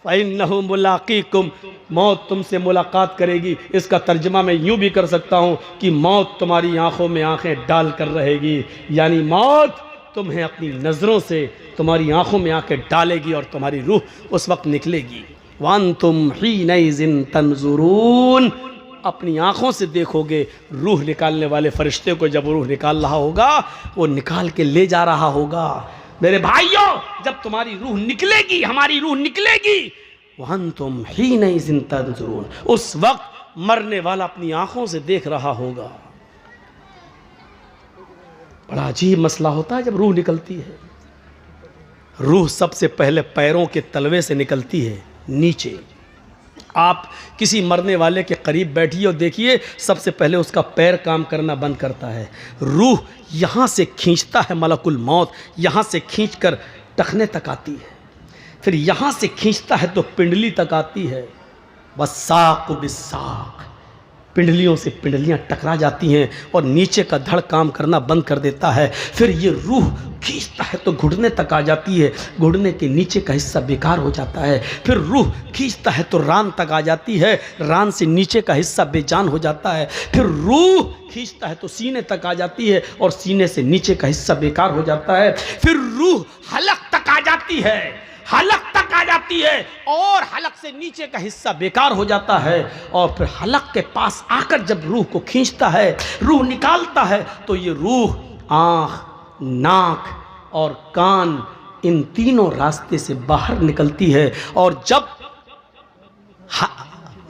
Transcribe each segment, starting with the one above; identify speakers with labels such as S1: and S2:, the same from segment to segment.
S1: फ़इन्नहु मुलाक़ीकुम, मौत तुमसे मुलाकात करेगी। इसका तर्जमा मैं यूँ भी कर सकता हूँ कि मौत तुम्हारी आँखों में आँखें डाल कर रहेगी, यानी मौत तुम्हें अपनी नज़रों से तुम्हारी आँखों में आँखें डालेगी और तुम्हारी रूह उस वक्त निकलेगी। वअंतुम हीनइज़िन तंज़ुरून, अपनी आँखों से देखोगे रूह निकालने वाले फरिश्ते को। जब रूह निकाल रहा होगा, वो निकाल के ले जा रहा होगा। मेरे भाइयों, जब तुम्हारी रूह निकलेगी, हमारी रूह निकलेगी, वअंतुम हीनइज़िन तंज़ुरून, उस वक्त मरने वाला अपनी आँखों से देख रहा होगा। बड़ा अजीब मसला होता है जब रूह निकलती है। रूह सबसे पहले पैरों के तलवे से निकलती है नीचे। आप किसी मरने वाले के करीब बैठिए और देखिए, सबसे पहले उसका पैर काम करना बंद करता है। रूह यहाँ से खींचता है मलकुल मौत, यहाँ से खींचकर टखने तक आती है, फिर यहाँ से खींचता है तो पिंडली तक आती है। वस्साक़ु बिस्साक़, पिंडलियों से पिंडलियाँ टकरा जाती हैं और नीचे का धड़ काम करना बंद कर देता है। फिर ये रूह खींचता है तो घुटने तक आ जाती है, घुटने के नीचे का हिस्सा बेकार हो जाता है। फिर रूह खींचता है तो रान तक आ जाती है, रान से नीचे का हिस्सा बेजान हो जाता है। फिर रूह खींचता है तो सीने तक आ जाती है और सीने से नीचे का हिस्सा बेकार हो जाता है। फिर रूह हलक तक आ जाती है, हलक तक आ जाती है और हलक से नीचे का हिस्सा बेकार हो जाता है। और फिर हलक के पास आकर जब रूह को खींचता है, रूह निकालता है, तो ये रूह आँख, नाक और कान, इन तीनों रास्ते से बाहर निकलती है। और जब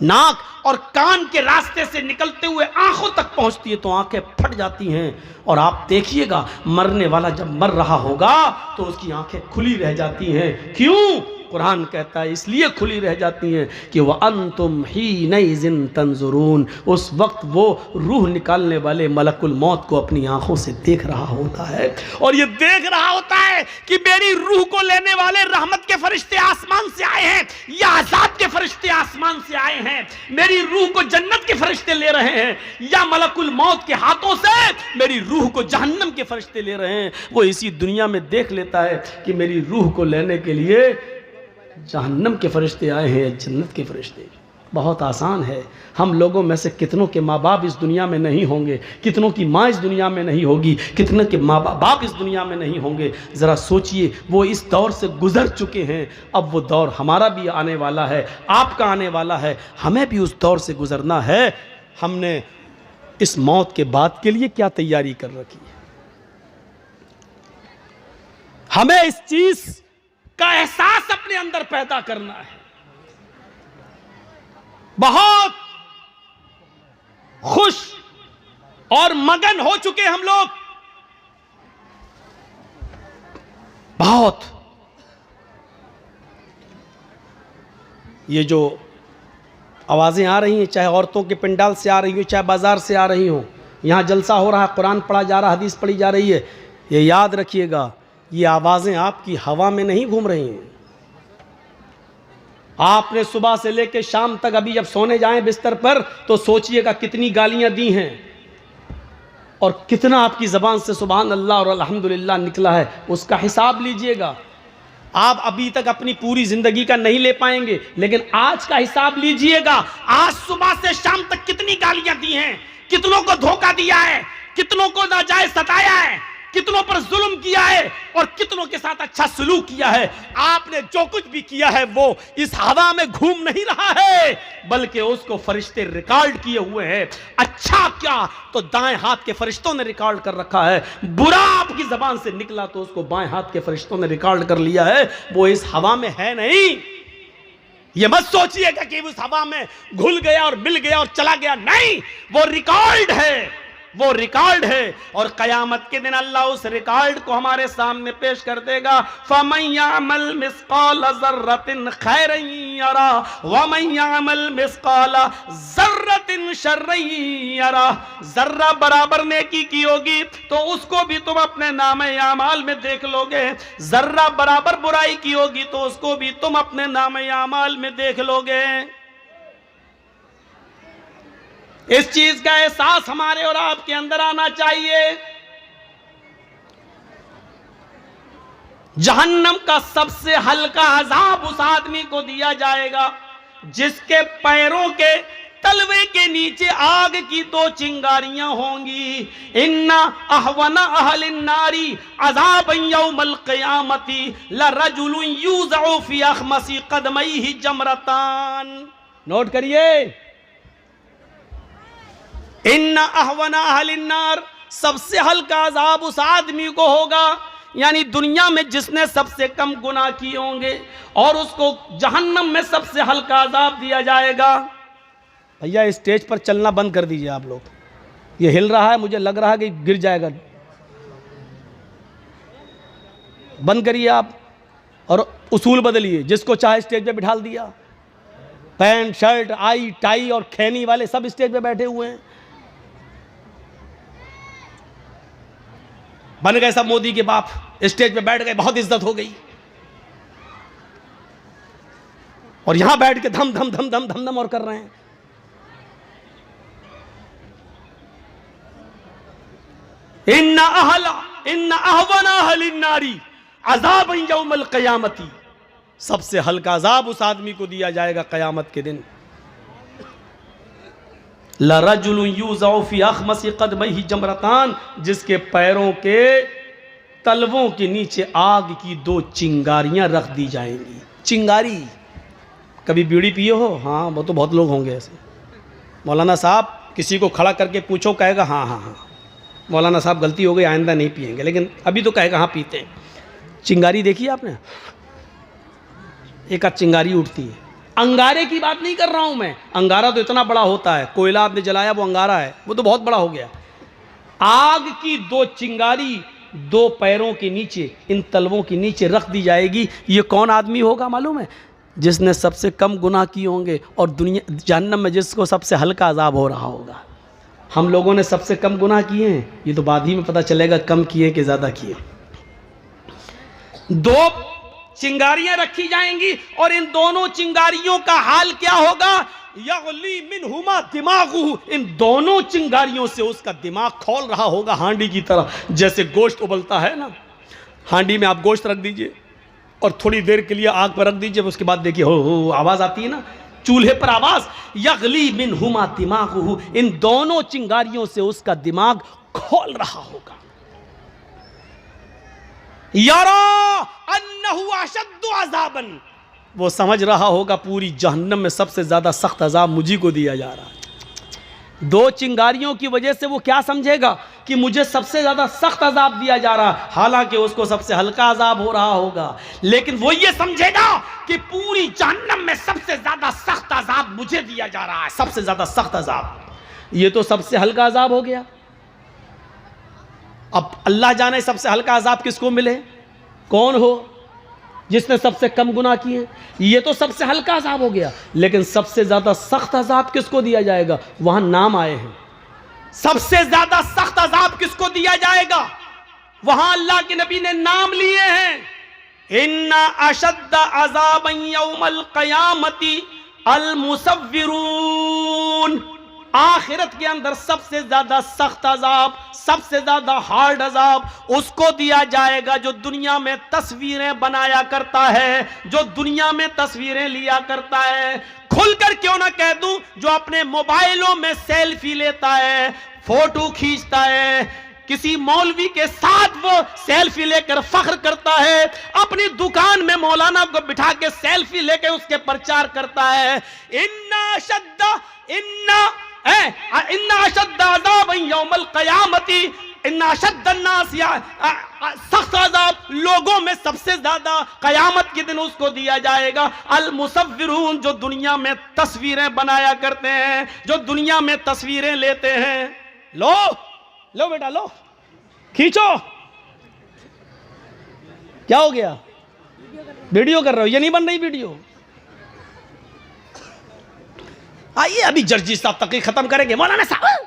S1: नाक और कान के रास्ते से निकलते हुए आंखों तक पहुंचती है तो आंखें फट जाती हैं। और आप देखिएगा, मरने वाला जब मर रहा होगा तो उसकी आंखें खुली रह जाती हैं। क्यों? कुरान कहता है इसलिए खुली रह जाती हैं कि वह अंतुम हीनइज़िन तंज़ुरून, उस वक्त वो रूह निकालने वाले मलकुल मौत को अपनी आंखों से देख रहा होता है। और ये देख रहा होता है कि मेरी रूह को लेने वाले रहमत के फरिश्ते आसमान से आए हैं या अज़ाब के फरिश्ते आसमान से आए हैं। मेरी रूह को जन्नत के फरिश्ते ले रहे हैं या मलकुल मौत के हाथों से मेरी रूह को जहन्नम के फरिश्ते ले रहे हैं। वो इसी दुनिया में देख लेता है कि मेरी रूह को लेने के लिए जहन्नम के फरिश्ते आए हैं, जन्नत के फरिश्ते। बहुत आसान है। हम लोगों में से कितनों के माँ बाप इस दुनिया में नहीं होंगे, कितनों की माँ इस दुनिया में नहीं होगी, कितनों के माँ बाप इस दुनिया में नहीं होंगे। ज़रा सोचिए, वो इस दौर से गुज़र चुके हैं, अब वो दौर हमारा भी आने वाला है, आपका आने वाला है, हमें भी उस दौर से गुज़रना है। हमने इस मौत के बाद के लिए क्या तैयारी कर रखी है? हमें इस चीज़ का एहसास अपने अंदर पैदा करना है। बहुत खुश और मगन हो चुके हम लोग, बहुत। ये जो आवाज़ें आ रही हैं, चाहे औरतों के पंडाल से आ रही हो, चाहे बाजार से आ रही हो, यहाँ जलसा हो रहा है, कुरान पढ़ा जा रहा है, हदीस पढ़ी जा रही है, ये याद रखिएगा, ये आवाज़ें आपकी हवा में नहीं घूम रही हैं। आपने सुबह से लेकर शाम तक, अभी जब सोने जाएं बिस्तर पर, तो सोचिएगा कितनी गालियां दी हैं और कितना आपकी ज़बान से सुभान अल्लाह और अल्हम्दुलिल्लाह निकला है, उसका हिसाब लीजिएगा। आप अभी तक अपनी पूरी ज़िंदगी का नहीं ले पाएंगे, लेकिन आज का हिसाब लीजिएगा। आज सुबह से शाम तक कितनी गालियां दी हैं, कितनों को धोखा दिया है, कितनों को नाजायज़ सताया है, कितनों पर जुल्म किया है और कितनों के साथ अच्छा सलूक किया है। आपने जो कुछ भी किया है वो इस हवा में घूम नहीं रहा है, बल्कि उसको फरिश्ते रिकॉर्ड किए हुए हैं। अच्छा क्या तो दाएं हाथ के फरिश्तों ने रिकॉर्ड कर रखा है, बुरा आपकी जबान से निकला तो उसको बाएं हाथ के फरिश्तों ने रिकॉर्ड कर लिया है। वो इस हवा में है नहीं। ये मत सोचिएगा कि उस हवा में घुल गया और मिल गया और चला गया, नहीं, वो रिकॉर्ड है, वो रिकॉर्ड है। और कयामत के दिन अल्लाह उस रिकॉर्ड को हमारे सामने पेश कर देगा। फमन यअमल मिस्काल ज़र्रतिन खैरन यरा वमन यअमल मिस्काल ज़र्रतिन शर्रन यरा। जर्रा बराबर नेकी की होगी तो उसको भी तुम अपने नामे आमाल में देख लोगे, जर्रा बराबर बुराई की होगी तो उसको भी तुम अपने नामे आमाल में देख लोगे। इस चीज का एहसास हमारे और आपके अंदर आना चाहिए। जहन्नम का सबसे हल्का अजाब उस आदमी को दिया जाएगा जिसके पैरों के तलवे के नीचे आग की 2 चिंगारियां होंगी। इन्ना अहवना अहलिन नारी अज़ाबन यौमल क़ियामती लरजुलुन युज़अु फी अख़मसी क़दमैहि जमरतान। नोट करिए, इन्ना अहवना अहलिन नार, सबसे हल्का अजाब उस आदमी को होगा, यानी दुनिया में जिसने सबसे कम गुनाह किए होंगे, और उसको जहन्नम में सबसे हल्का अजाब दिया जाएगा। भैया स्टेज पर चलना बंद कर दीजिए आप लोग, ये हिल रहा है, मुझे लग रहा है कि गिर जाएगा। बंद करिए आप और उसूल बदलिए। जिसको चाहे स्टेज पे बिठा दिया, पैंट शर्ट आई टाई और खैनी वाले सब स्टेज पे बैठे हुए हैं। बन गए सब मोदी के बाप, स्टेज पे बैठ गए, बहुत इज्जत हो गई। और यहां बैठ के धम धम धम धम धम धम और कर रहे हैं। इन्ना अहवना अहलिन नारी अज़ाबन यौमल क़ियामती, सबसे हल्का अजाब उस आदमी को दिया जाएगा क़यामत के दिन। लरजुलुन युज़अु फी अख़मसी क़दमैहि जमरतान, जिसके पैरों के तलवों के नीचे आग की 2 चिंगारियां रख दी जाएंगी। चिंगारी, कभी बीड़ी पिए हो? हाँ, वो तो बहुत लोग होंगे ऐसे। मौलाना साहब किसी को खड़ा करके पूछो, कहेगा हाँ हाँ हाँ मौलाना साहब गलती हो गई, आइंदा नहीं पिएंगे, लेकिन अभी तो कहेगा हाँ पीते हैं। चिंगारी देखी आपने? एक आध चिंगारी उठती है। अंगारे की बात नहीं कर रहा हूं मैं, अंगारा तो इतना बड़ा होता है, कोयला आपने जलाया वो अंगारा है, वो तो बहुत बड़ा हो गया। आग की 2 चिंगारी 2 पैरों के नीचे, इन तलवों के नीचे रख दी जाएगी। ये कौन आदमी होगा मालूम है? जिसने सबसे कम गुनाह किए होंगे और दुनिया जहन्नम में जिसको सबसे हल्का अजाब हो रहा होगा। हम लोगों ने सबसे कम गुनाह किए हैं, ये तो बाद ही में पता चलेगा कम किए कि ज़्यादा किए। 2 चिंगारियां रखी जाएंगी और इन दोनों चिंगारियों का हाल क्या होगा? यग़ली मिनहुमा दिमागुहु, इन दोनों चिंगारियों से उसका दिमाग खोल रहा होगा हांडी की तरह। जैसे गोश्त उबलता है ना, हांडी में आप गोश्त रख दीजिए और थोड़ी देर के लिए आग पर रख दीजिए, उसके बाद देखिए हो आवाज़ आती है ना, चूल्हे पर आवाज़। यग़ली मिनहुमा दिमागुहु, इन दोनों चिंगारियों से उसका दिमाग खोल रहा होगा। यरा अन्नहु अशद्दु अज़ाबन, वो समझ रहा होगा पूरी जहन्नम में सबसे ज़्यादा सख्त अजाब मुझी को दिया जा रहा है। 2 चिंगारियों की वजह से वो क्या समझेगा कि मुझे सबसे ज़्यादा सख्त अजाब दिया जा रहा है, हालांकि उसको सबसे हल्का अजाब हो रहा होगा, लेकिन वो ये समझेगा कि पूरी जहन्नम में सबसे ज़्यादा सख्त अजाब मुझे दिया जा रहा है, सबसे ज़्यादा सख्त अजाब। ये तो सबसे हल्का अजाब हो गया। अब अल्लाह जाने सबसे हल्का अजाब किसको मिले, कौन हो जिसने सबसे कम गुनाह किए। ये तो सबसे हल्का अजाब हो गया, लेकिन सबसे ज़्यादा सख्त अजाब किसको दिया जाएगा? वहां नाम आए हैं। सबसे ज़्यादा सख्त अजाब किसको दिया जाएगा? वहां अल्लाह के नबी ने नाम लिए हैं। इन्ना अशद्द अज़ाबन यौमल क़यामती अल मुसव्विरून, आखिरत के अंदर सबसे ज्यादा सख्त अजाब, सबसे ज्यादा हार्ड अजाब उसको दिया जाएगा जो दुनिया में तस्वीरें बनाया करता है, जो दुनिया में तस्वीरें लिया करता है। खुलकर क्यों ना कह दूं, जो अपने मोबाइलों में सेल्फी लेता है, फोटो खींचता है, किसी मौलवी के साथ वो सेल्फी लेकर फख्र करता है, अपनी दुकान में मौलाना को बिठा के सेल्फी लेकर उसके प्रचार करता है। इन्ना अशद्द अज़ाबन यौमल क़यामती, इन्ना अशद्द अन्नास, सख्त अज़ाब लोगों में सबसे ज्यादा कयामत के दिन उसको दिया जाएगा। अल मुसव्विरून, जो दुनिया में तस्वीरें बनाया करते हैं, जो दुनिया में तस्वीरें लेते हैं। लो लो बेटा लो, खींचो। क्या हो गया? वीडियो कर रहे हो? ये नहीं बन रही वीडियो। आइए अभी जर्जी साहब तकरीर खत्म करेंगे। मौलाना साहब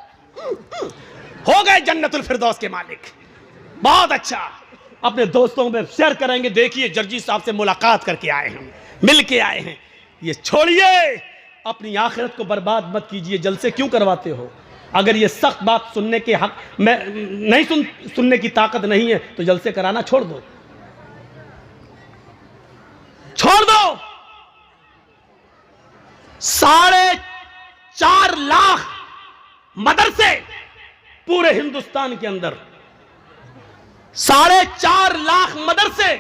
S1: हो गए जन्नतुल फिरदौस के मालिक, बहुत अच्छा, अपने दोस्तों में शेयर करेंगे। देखिए जर्जी साहब से मुलाकात करके आए हैं, मिल के आए हैं। ये छोड़िए, अपनी आखिरत को बर्बाद मत कीजिए। जलसे क्यों करवाते हो? अगर ये सख्त बात सुनने के हक में नहीं सुनने की ताकत नहीं है तो जलसे कराना छोड़ दो। छोड़ दो। 4.5 लाख मदरसे पूरे हिंदुस्तान के अंदर, 4.5 लाख मदरसे,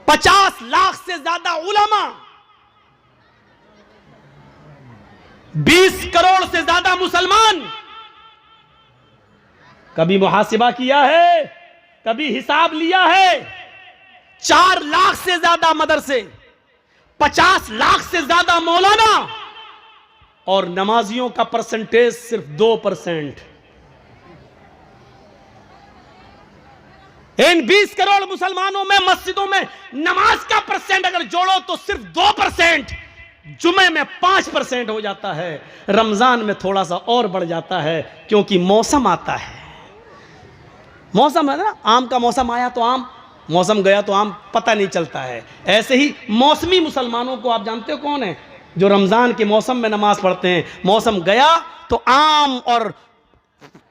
S1: 50 लाख से ज्यादा उलमा, 20 करोड़ से ज्यादा मुसलमान। कभी मुहासिबा किया है, कभी हिसाब लिया है? 4 लाख से ज्यादा मदरसे, 50 लाख से ज्यादा मौलाना, और नमाजियों का परसेंटेज सिर्फ 2%। इन 20 करोड़ मुसलमानों में मस्जिदों में नमाज का परसेंट अगर जोड़ो तो सिर्फ 2%। जुमे में 5% हो जाता है, रमजान में थोड़ा सा और बढ़ जाता है, क्योंकि मौसम आता है। मौसम है ना, आम का मौसम आया तो आम, मौसम गया तो आम, पता नहीं चलता है। ऐसे ही मौसमी मुसलमानों को आप जानते हो कौन है? जो रमजान के मौसम में नमाज पढ़ते हैं, मौसम गया तो आम और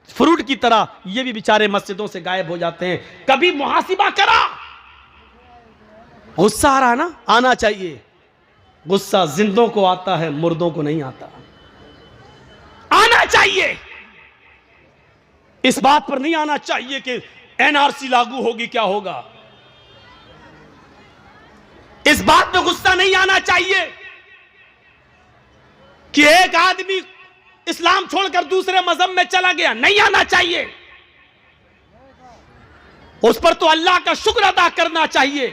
S1: फ्रूट की तरह ये भी बेचारे मस्जिदों से गायब हो जाते हैं। कभी मुहासिबा करा? गुस्सा आ रहा है ना, आना चाहिए। गुस्सा जिंदों को आता है, मुर्दों को नहीं आता। आना चाहिए। इस बात पर नहीं आना चाहिए कि एनआरसी लागू होगी, क्या होगा। इस बात पे गुस्सा नहीं आना चाहिए कि एक आदमी इस्लाम छोड़कर दूसरे मजहब में चला गया, नहीं आना चाहिए। उस पर तो अल्लाह का शुक्र अदा करना चाहिए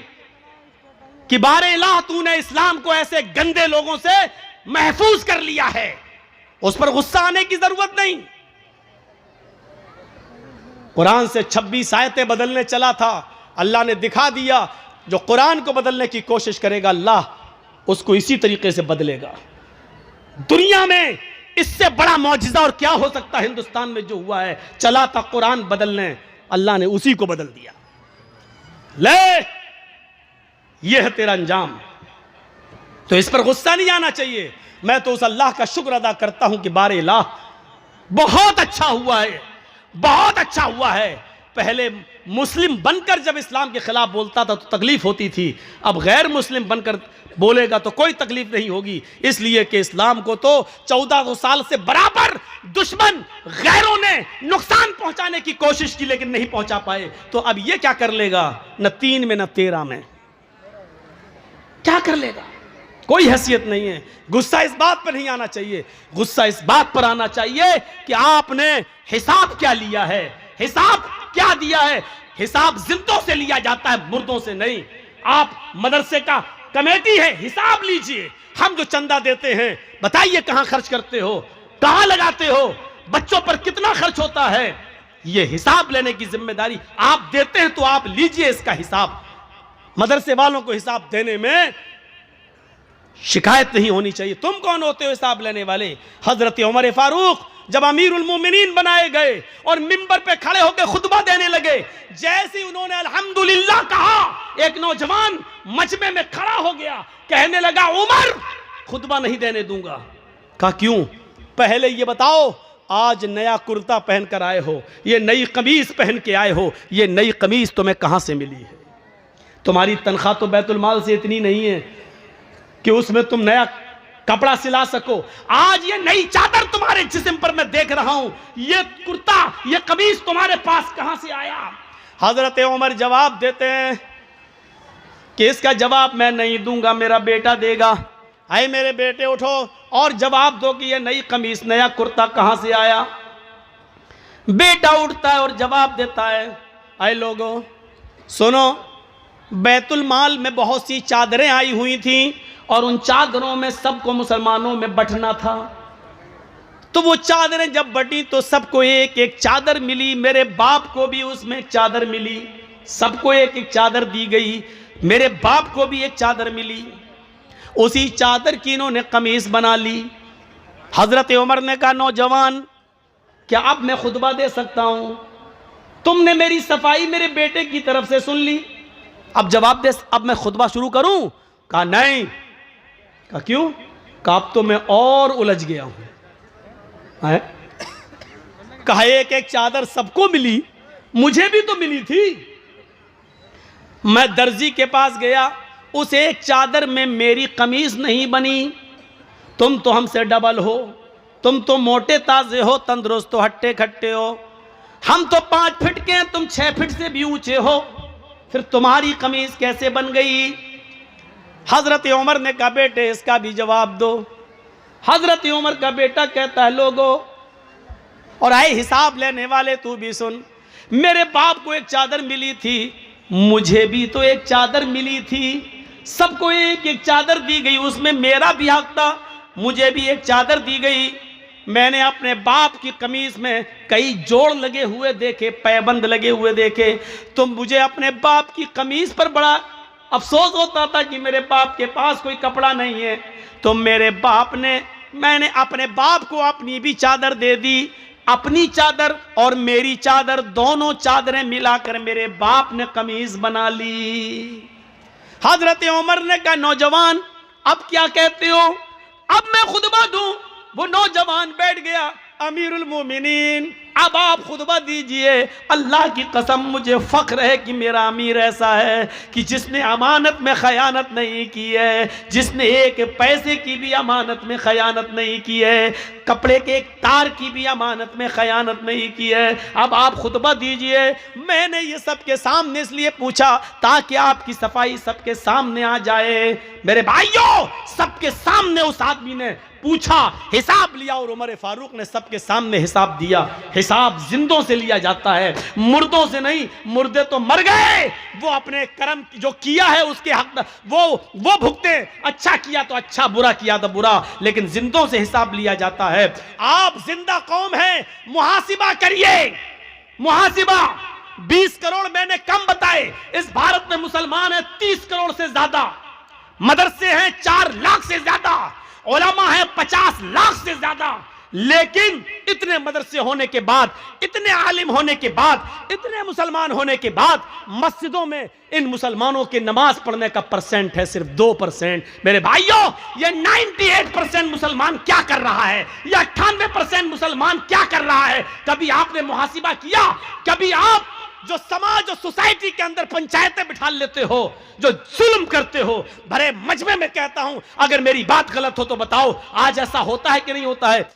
S1: कि बारे इलाह तूने इस्लाम को ऐसे गंदे लोगों से महफूज कर लिया है। उस पर गुस्सा आने की जरूरत नहीं। कुरान से 26 आयतें बदलने चला था, अल्लाह ने दिखा दिया जो कुरान को बदलने की कोशिश करेगा अल्लाह उसको इसी तरीके से बदलेगा। दुनिया में इससे बड़ा मौजिज़ा और क्या हो सकता है? हिंदुस्तान में जो हुआ है, चला था कुरान बदलने, अल्लाह ने उसी को बदल दिया। ले, यह है तेरा अंजाम। तो इस पर गुस्सा नहीं आना चाहिए। मैं तो उस अल्लाह का शुक्र अदा करता हूं कि बारे इलाह बहुत अच्छा हुआ है, बहुत अच्छा हुआ है। पहले मुस्लिम बनकर जब इस्लाम के खिलाफ बोलता था तो तकलीफ होती थी, अब गैर मुस्लिम बनकर बोलेगा तो कोई तकलीफ नहीं होगी, इसलिए कि इस्लाम को तो 1400 साल से बराबर दुश्मन गैरों ने नुकसान पहुंचाने की कोशिश की लेकिन नहीं पहुंचा पाए। तो अब ये क्या कर लेगा? न 3 में न 13 में क्या कर लेगा? कोई हैसियत नहीं है। गुस्सा इस बात पर नहीं आना चाहिए, गुस्सा इस बात पर आना चाहिए कि आपने हिसाब क्या लिया है, हिसाब क्या दिया है। हिसाब जिंदों से लिया जाता है, मुर्दों से नहीं। आप मदरसे का कमेटी है, हिसाब लीजिए। हम जो चंदा देते हैं बताइए कहां खर्च करते हो, कहां लगाते हो, बच्चों पर कितना खर्च होता है, यह हिसाब लेने की जिम्मेदारी आप देते हैं, तो आप लीजिए इसका हिसाब। मदरसे वालों को हिसाब देने में शिकायत नहीं होनी चाहिए। तुम कौन होते हो हिसाब लेने वाले? हजरत उमर फारूक जब अमीरुल मोमिनीन बनाए गए और मिंबर पे खड़े होकर खुतबा देने लगे, जैसे ही उन्होंने अल्हम्दुलिल्लाह कहा, एक नौजवान मजमे में खड़ा हो गया, कहने लगा उमर खुतबा नहीं देने दूंगा। कहा क्यों? पहले ये बताओ, आज नया कुर्ता पहनकर आए हो, ये नई कमीज पहन के आए हो, ये नई कमीज तुम्हें कहां से मिली है? तुम्हारी तनख्वाह तो बैतुल माल से इतनी नहीं है कि उसमें तुम नया कपड़ा सिला सको। आज ये नई चादर तुम्हारे जिस्म पर मैं देख रहा हूं, ये कुर्ता, ये कमीज तुम्हारे पास कहां से आया? हजरत उमर जवाब देते हैं कि इसका जवाब मैं नहीं दूंगा, मेरा बेटा देगा। आए मेरे बेटे उठो और जवाब दो कि ये नई कमीज, नया कुर्ता कहां से आया? बेटा उठता है और जवाब देता है, आए लोगों सुनो, बैतुल माल में बहुत सी चादरें आई हुई थी और उन चादरों में सबको मुसलमानों में बंटना था। तो वो चादरें जब बटी तो सबको एक एक चादर मिली, मेरे बाप को भी उसमें एक चादर मिली, सबको एक एक चादर दी गई, मेरे बाप को भी एक चादर मिली। उसी चादर की इन्होंने कमीज बना ली। हजरत उमर ने कहा, नौजवान क्या अब मैं खुतबा दे सकता हूं? तुमने मेरी सफाई मेरे बेटे की तरफ से सुन ली, अब जवाब दे, अब मैं खुतबा शुरू करूं? कहा नहीं। कहा क्यों? कहा अब तो मैं और उलझ गया हूं। कहा एक एक चादर सबको मिली, मुझे भी तो मिली थी। मैं दर्जी के पास गया, उस एक चादर में मेरी कमीज नहीं बनी। तुम तो हमसे डबल हो, तुम तो मोटे ताजे हो, तंदुरुस्त हो, हट्टे खट्टे हो। हम तो 5 फीट के हैं, तुम 6 फीट से भी ऊंचे हो, फिर तुम्हारी कमीज कैसे बन गई? हजरत उमर ने कहा बेटे इसका भी जवाब दो। हजरत उमर का बेटा कहता है लोगों और आए हिसाब लेने वाले तू भी सुन, मेरे बाप को एक चादर मिली थी, मुझे भी तो एक चादर मिली थी, सबको एक एक चादर दी गई, उसमें मेरा भी हक था, मुझे भी एक चादर दी गई। मैंने अपने बाप की कमीज में कई जोड़ लगे हुए देखे, पैबंद लगे हुए देखे, तो मुझे अपने बाप की कमीज पर बड़ा अफसोस होता था कि मेरे बाप के पास कोई कपड़ा नहीं है। तो मैंने अपने बाप को अपनी भी चादर दे दी, अपनी चादर और मेरी चादर दोनों चादरें मिलाकर मेरे बाप ने कमीज बना ली। हजरत उमर ने कहा नौजवान अब क्या कहते हो, अब मैं खुतबा दूं? वो नौजवान बैठ गया, अमीरुल मोमिनीन अब आप खुतबा दीजिए। अल्लाह की कसम मुझे फख्र है कि मेरा अमीर ऐसा है कि जिसने अमानत में खयानत नहीं की है, जिसने एक पैसे की भी अमानत में खयानत नहीं की है, कपड़े के एक तार की भी अमानत में खयानत नहीं की है। अब आप खुतबा दीजिए। मैंने ये सबके सामने इसलिए पूछा ताकि आपकी सफाई सबके सामने आ जाए। मेरे भाइयों सबके सामने उस आदमी ने पूछा, हिसाब लिया और उमर फारूक ने सबके सामने हिसाब दिया। हिसाब जिंदों से लिया जाता है, मुर्दों से नहीं। मुर्दे तो मर गए, वो अपने कर्म जो किया है उसके हक वो भुगते। अच्छा किया तो अच्छा, बुरा किया तो बुरा, लेकिन जिंदों से हिसाब लिया जाता है। आप जिंदा कौम हैं, मुहासिबा करिए। मुहासिबा 20 करोड़ मैंने कम बताए, इस भारत में मुसलमान है 30 करोड़ से ज्यादा, मदरसे हैं 4 लाख से ज्यादा, उलमा है 50 लाख से ज्यादा, लेकिन इतने मदरसे होने के बाद, इतने आलिम होने के बाद, इतने मुसलमान होने के बाद मस्जिदों में इन मुसलमानों के नमाज पढ़ने का परसेंट है सिर्फ 2%। मेरे भाइयों ये 98% मुसलमान क्या कर रहा है, या 98% मुसलमान क्या कर रहा है? कभी आपने मुहासिबा किया? कभी आप जो समाज और सोसाइटी के अंदर पंचायतें बिठा लेते हो, जो जुल्म करते हो, भरे मजमे में कहता हूं अगर मेरी बात गलत हो तो बताओ, आज ऐसा होता है कि नहीं होता है?